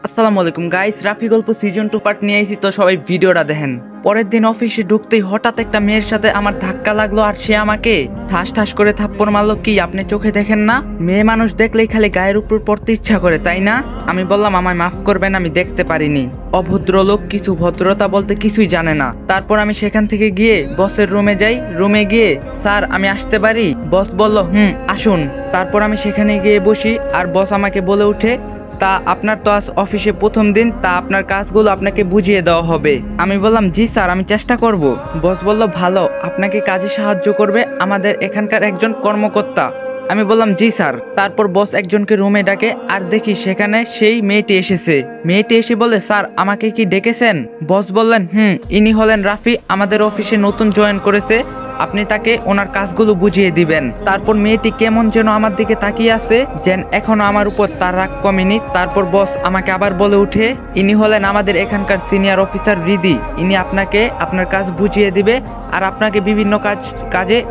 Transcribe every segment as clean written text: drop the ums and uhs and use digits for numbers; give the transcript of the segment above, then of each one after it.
আসসালামু আলাইকুম গাইস, রাফি গল্প সিজন 2 পার্ট নিয়ে আইছি, তো সবাই ভিডিওটা দেখেন। পরের দিন অফিসে ঢুকতেই হঠাৎ একটা মেয়ের সাথে আমার ধাক্কা লাগলো আর সে আমাকে ঠাস ঠাস করে থাপ্পড় মারলো। কি আপনি চোখে দেখেন না? মেয়ে মানুষ দেখলেই খালি গায়ের উপর পড়তে ইচ্ছা করে, তাই না? আমি বললাম আমায় মাফ করবেন, আমি দেখতে পারিনি। অভদ্র লোক, কিছু ভদ্রতা বলতে কিছুই জানে না। তারপর আমি সেখান থেকে গিয়ে বসের রুমে যাই। রুমে গিয়ে, স্যার আমি আসতে পারি? বস বলল আসুন। তারপর আমি সেখানে গিয়ে বসি আর বস আমাকে বলে উঠে, তা আপনার তো আজ অফিসে প্রথম দিন, তা আপনার কাজগুলো আপনাকে বুঝিয়ে দেওয়া হবে। আমি বললাম জি স্যার, আমি চেষ্টা করব। বস বলল ভালো, আপনাকে কাজে সাহায্য করবে আমাদের এখানকার একজন কর্মকর্তা। আমি বললাম জি স্যার। তারপর বস একজনকে রুমে ডাকে আর দেখি সেখানে সেই মেয়েটি এসেছে। মেয়েটি এসে বলে, স্যার আমাকে কি ডেকেছেন? বস বললেন ইনি হলেন রাফি, আমাদের অফিসে নতুন জয়েন করেছে, আপনি তাকে ওনার কাজগুলো বুঝিয়ে দিবেন। তারপর মেয়েটি কেমন যেন আমার দিকে তাকিয়ে আছে, যেন এখনো আমার উপর তার রাগ কমেনি। তারপর বস আমাকে আবার বলে উঠে, ইনি হলেন আমাদের এখানকার সিনিয়র অফিসার রিদি, ইনি আপনাকে আপনার কাজ বুঝিয়ে দিবে আর আপনাকে বিভিন্ন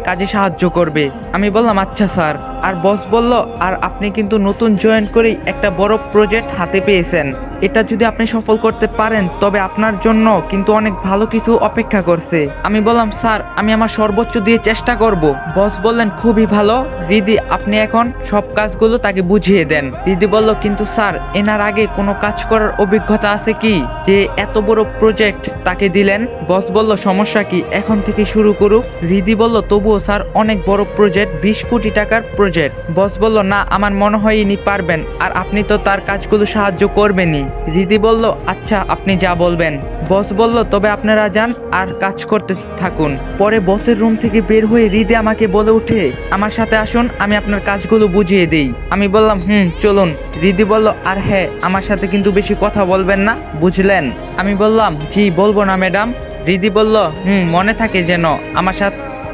কাজে সাহায্য করবে। আমি বললাম আচ্ছা স্যার। আর বস বলল, আর আপনি কিন্তু নতুন জয়েন করেই একটা বড় প্রজেক্ট হাতে পেয়েছেন, এটা যদি আপনি সফল করতে পারেন তবে আপনার জন্য কিন্তু অনেক ভালো কিছু অপেক্ষা করছে। আমি বললাম স্যার আমি আমার সর্বোচ্চ দিয়ে চেষ্টা করব। বস বললেন খুবই ভালো রিদি, আপনি এখন সব কাজগুলো তাকে বুঝিয়ে দেন। রিদি বলল, কিন্তু স্যার এনার আগে কোনো কাজ করার অভিজ্ঞতা আছে কি যে এত বড় প্রজেক্ট তাকে দিলেন? বস বলল সমস্যা কি, এখন থেকে শুরু করুক। রিদি বলল তবুও স্যার অনেক বড় প্রজেক্ট, 20 কোটি টাকার প্রজেক্ট। বস বলল না, আমার মনে হয় ইনি পারবেন, আর আপনি তো তার কাজগুলো সাহায্য করবেনই। রিদি বলল আচ্ছা আপনি যা বলবেন। বস বলল তবে আপনারা যান আর কাজ করতে থাকুন। পরে বসের রুম থেকে বের হয়ে রিদি আমাকে বলে উঠে, আমার সাথে আসুন, আমি আপনার কাজগুলো বুঝিয়ে দেই। আমি বললাম চলুন। রিদি বলল, আর হ্যাঁ আমার সাথে কিন্তু বেশি কথা বলবেন না, বুঝলেন? আমি বললাম জি বলবো না ম্যাডাম। রিদি বলল মনে থাকে যেন,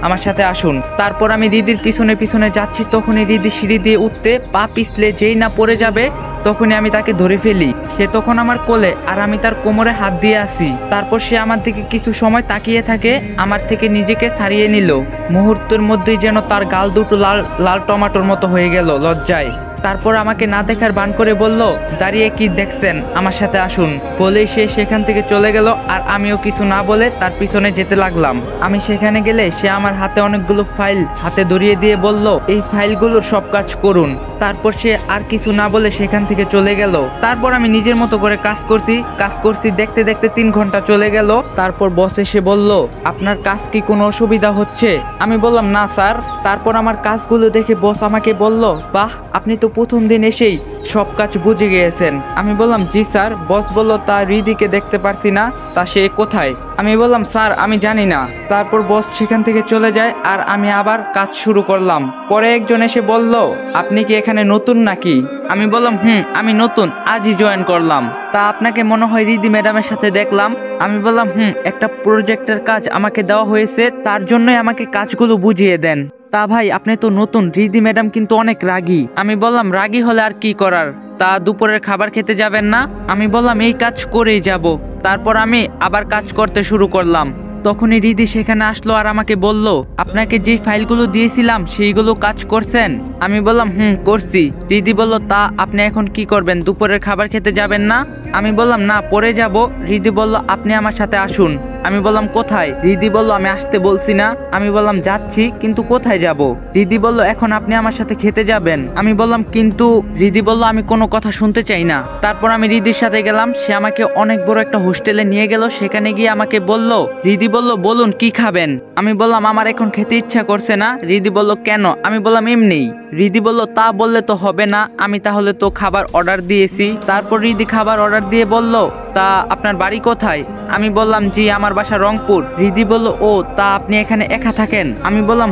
আমার সাথে আসুন। তারপর আমি রিদির পিছনে পিছনে যাচ্ছি, তখনই রিদি সিঁড়ি দিয়ে উঠতে পা পিছলে যেই না পড়ে যাবে তখনই আমি তাকে ধরে ফেলি। সে তখন আমার কোলে আর আমি তার কোমরে হাত দিয়ে আসি। তারপর সে আমার দিকে কিছু সময় তাকিয়ে থাকে, আমার থেকে নিজেকে ছাড়িয়ে নিল। মুহূর্তের মধ্যেই যেন তার গাল দুটো লাল লাল টমাটোর মতো হয়ে গেল লজ্জায়। তারপর আমাকে না দেখার বান করে বলল, দাঁড়িয়ে কি দেখছেন, আমার সাথে আসুন। বলেই সে সেখান থেকে চলে গেল আর আমিও কিছু না বলে তার পিছনে যেতে লাগলাম। আমি সেখানে গেলে সে আমার হাতে অনেকগুলো ফাইল হাতে ধরিয়ে দিয়ে বলল, এই ফাইলগুলোর সব কাজ করুন। তারপর সে আর কিছু না বলে সেখান থেকে চলে গেল। তারপর আমি নিজের মতো করে কাজ করছি, দেখতে দেখতে 3 ঘন্টা চলে গেল। তারপর বস এসে বলল, আপনার কাজ কি কোনো অসুবিধা হচ্ছে? আমি বললাম না স্যার। তারপর আমার কাজগুলো দেখে বস আমাকে বলল, বাহ আপনি তো প্রথম দিন এসেই সব কাজ বুঝে গিয়েছেন। আমি বললাম জি স্যার। বস বলল, তা রিদিকে দেখতে পারছি না, তা সে কোথায়? আমি বললাম স্যার আমি জানি না। তারপর বস সেখান থেকে চলে যায় আর আমি আবার কাজ শুরু করলাম। পরে একজন এসে বলল, আপনি কি এখানে নতুন নাকি? আমি বললাম আমি নতুন, আজই জয়েন করলাম। তা আপনাকে মনে হয় রিদি ম্যাডামের সাথে দেখলাম। আমি বললাম একটা প্রজেক্টের কাজ আমাকে দেওয়া হয়েছে, তার জন্যই আমাকে কাজগুলো বুঝিয়ে দেন। তা ভাই আপনি তো নতুন, রিদি ম্যাডাম কিন্তু অনেক রাগী। আমি বললাম রাগী হলে আর কি করার, তা দুপুরের খাবার খেতে যাবেন না? আমি বললাম এই কাজ করেই যাব। তারপর আমি আবার কাজ করতে শুরু করলাম। তখনই রিদি সেখানে আসলো আর আমাকে বলল, আপনাকে যে ফাইলগুলো দিয়েছিলাম সেইগুলো কাজ করছেন? আমি বললাম করছি। রিদি বলল, তা আপনি এখন কি করবেন, দুপুরের খাবার খেতে যাবেন না? আমি বললাম না, পরে যাব। রিদি বলল, আপনি আমার সাথে আসুন। আমি বললাম কোথায়? রিদি বলল, আমি আসতে বলছি না? আমি বললাম যাচ্ছি, কিন্তু কোথায় যাব? রিদি বলল, এখন আপনি আমার সাথে খেতে যাবেন। আমি বললাম কিন্তু। রিদি বলল, আমি কোনো কথা শুনতে চাই না। তারপর আমি রিদির সাথে গেলাম। সে আমাকে অনেক বড় একটা হোস্টেলে নিয়ে গেল। সেখানে গিয়ে আমাকে বলল, রিদি বলল, বলুন কি খাবেন? আমি বললাম আমার এখন খেতে ইচ্ছা করছে না। রিদি বলল, কেন? আমি বললাম এমনি। রিদি বলল, তা বললে তো হবে না, আমি তাহলে তো খাবার অর্ডার দিয়েছি। তারপর রিদি খাবার অর্ডার দিয়ে বলল, তা আপনার বাড়ি কোথায়? আমি বললাম জি আমার বাসা রংপুর। রিদি বলল, ও তা আপনি এখানে একা থাকেন? আমি বললাম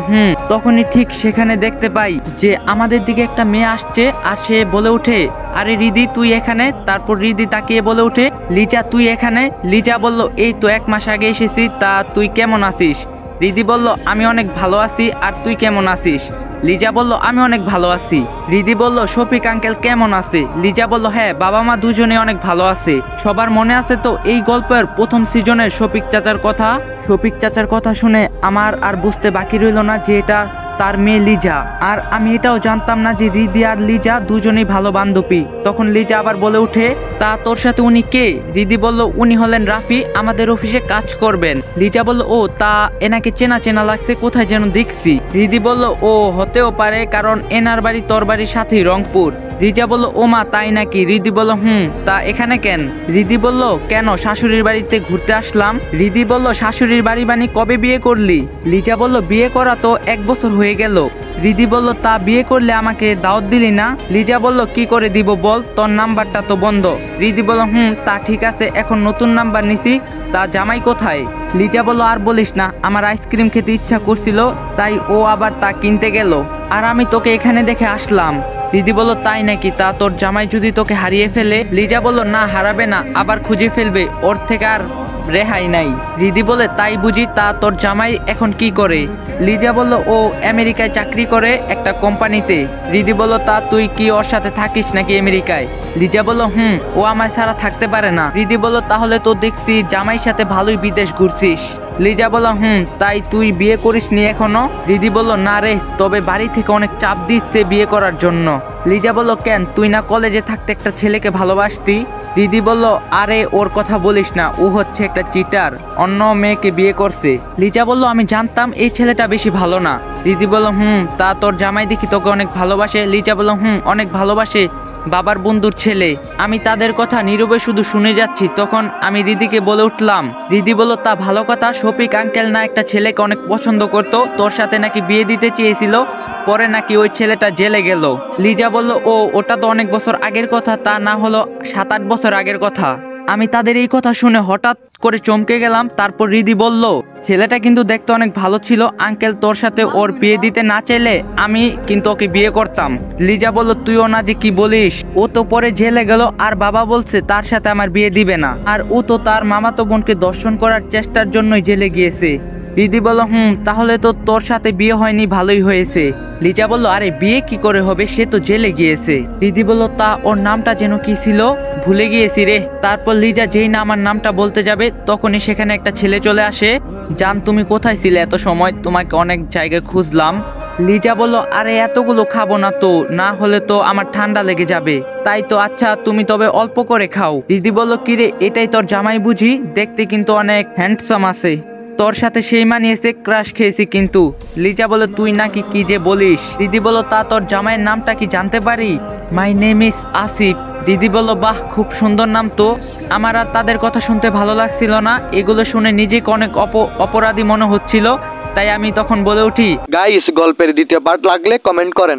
তখনই ঠিক সেখানে দেখতে পাই যে আমাদের দিকে একটা মেয়ে আসছে আর সে বলে উঠে, আরে রিদি তুই এখানে? তারপর রিদি তাকিয়ে বলে উঠে, লিজা তুই এখানে? লিজা বলল, এই তো 1 মাস আগে এসেছি, তা তুই কেমন আছিস? রিদি বলল, আমি অনেক ভালো আছি, আর তুই কেমন আছিস? লিজা বলল, আমি অনেক ভালো আছি। রিদি বলল, শফিক আঙ্কেল কেমন আছে? লিজা বলল, হ্যাঁ বাবা মা দুজনে অনেক ভালো আছে। সবার মনে আছে তো এই গল্পের প্রথম সিজনের শফিক চাচার কথা? শফিক চাচার কথা শুনে আমার আর বুঝতে বাকি রইল না যে এটা তার মেয়ে লিজা। আর আমি এটাও জানতাম না যে রিদি আর লিজা দুজনেই ভালো বান্ধবী। তখন লিজা আবার বলে উঠে, তা তোর সাথে উনি কে? রিদি বলল, উনি হলেন রাফি, আমাদের অফিসে কাজ করবেন। লিজা বলল, ও তা এনাকে চেনা চেনা লাগছে, কোথায় যেন দেখছি। রিদি বলল, ও হতেও পারে, কারণ এনার বাড়ি তোর বাড়ির সাথেই রংপুর। রিজা বলল, ও মা তাই নাকি? রিদি বলল, তা এখানে কেন? রিদি বলল, কেন শাশুড়ির বাড়িতে ঘুরতে আসলাম। রিদি বলল, শাশুড়ির বাড়ি বানি কবে বিয়ে করলি? লিজা বলল, বিয়ে করা তো 1 বছর হয়ে গেল। রিদি বলল, তা বিয়ে করলে আমাকে দাওয়াত দিলি না? লিজা বলল, কি করে দিব বল, তোর নাম্বারটা তো বন্ধ। রিদি বলল, তা ঠিক আছে, এখন নতুন নাম্বার নিছি, তা জামাই কোথায়? লিজা বলল, আর বলিস না, আমার আইসক্রিম খেতে ইচ্ছা করছিল, তাই ও আবার তা কিনতে গেল, আর আমি তোকে এখানে দেখে আসলাম। রিদি বলল, তাই নাকি? তা তোর জামাই যদি তোকে হারিয়ে ফেলে? লিজা বলল, না হারাবে না, আবার খুঁজে ফেলবে, ওর থেকে আর রেহাই নাই। রিদি বলে, তাই বুঝি? তা তোর জামাই এখন কি করে? লিজা বলল, ও আমেরিকায় চাকরি করে একটা কোম্পানিতে। রিদি বলল, তা তুই কি ওর সাথে থাকিস নাকি আমেরিকায়? লিজা বলল, ও আমায় ছাড়া থাকতে পারে না। রিদি বলল, তাহলে তো দেখছি জামাইয়ের সাথে ভালোই বিদেশ ঘুরছিস। লিজা বলল, তাই তুই বিয়ে করিসনি এখনো? রিদি বলল, না রে, তবে বাড়ি থেকে অনেক চাপ দিচ্ছে বিয়ে করার জন্য। লিজা বলল, কেন, তুই না কলেজে থাকতে একটা ছেলেকে ভালোবাসতি? রিদি বলল, আরে ওর কথা বলিস না, ও হচ্ছে একটা চিটার, অন্য মেয়েকে বিয়ে করছে। লিজা বলল, আমি জানতাম এই ছেলেটা বেশি ভালো না। রিদি বলল, তা তোর জামাই দেখি তোকে অনেক ভালোবাসে? লিজা বলল, অনেক ভালোবাসে, বাবার বন্ধুর ছেলে। আমি তাদের কথা নীরবে শুধু শুনে যাচ্ছি, তখন আমি রিদিকে বলে উঠলাম। রিদি বলল, তা ভালো কথা, শফিক আঙ্কেল না একটা ছেলেকে অনেক পছন্দ করতো, তোর সাথে নাকি বিয়ে দিতে চেয়েছিল, পরে নাকি ওই ছেলেটা জেলে গেল। লিজা বলল, ও ওটা তো অনেক বছর আগের কথা, তা না হলো 7-8 বছর আগের কথা। আমি তাদের এই কথা শুনে হঠাৎ করে চমকে গেলাম। তারপর রিদি বলল, ছেলেটা কিন্তু দেখতে অনেক ভালো ছিল, আঙ্কেল তোর সাথে ওর বিয়ে দিতে না চাইলে আমি কিন্তু ওকে বিয়ে করতাম। লিজা বলল, তুইও না যে কি বলিস, ও তো পরে জেলে গেল, আর বাবা বলছে তার সাথে আমার বিয়ে দিবে না, আর ও তো তার মামাতো বোনকে দর্শন করার চেষ্টার জন্যই জেলে গিয়েছে। রিদি বলল, তাহলে তো তোর সাথে বিয়ে হয়নি, ভালোই হয়েছে। লিজা বলল, আরে বিয়ে কি করে হবে, সে তো জেলে গিয়েছে। রিদি বলল, তা ওর নামটা যেন কি ছিল, ভুলে গিয়েছি রে। তারপর লিজা যেই না আমার নামটা বলতে যাবে, তখনই সেখানে একটা ছেলে চলে আসে। জান, তুমি কোথায় ছিলে এত সময়, তোমাকে অনেক জায়গায় খুঁজলাম। লিজা বলল, আরে এতগুলো খাবো না তো, না হলে তো আমার ঠান্ডা লেগে যাবে। তাই তো, আচ্ছা তুমি তবে অল্প করে খাও। রিদি বলল, কিরে, এটাই তোর জামাই বুঝি? দেখতে কিন্তু অনেক হ্যান্ডসাম আছে, তোর সাথে সেই মানিয়েছে, ক্রাশ খেয়েছি কিন্তু। লিজা বলে, তুই নাকি কি যে বলিস? রিদি বলল, তা তোর জামাইয়ের নামটা কি জানতে পারি? My name is Asif. Riddhi বলল, বাহ, খুব সুন্দর নাম তো। আমার আর তাদের কথা শুনতে ভালো লাগছিল না, এগুলো শুনে নিজেকে অনেক অপরাধী মনে হচ্ছিল, তাই আমি তখন বলে উঠি, গাইস, গল্পের দ্বিতীয় পার্ট লাগলে কমেন্ট করেন।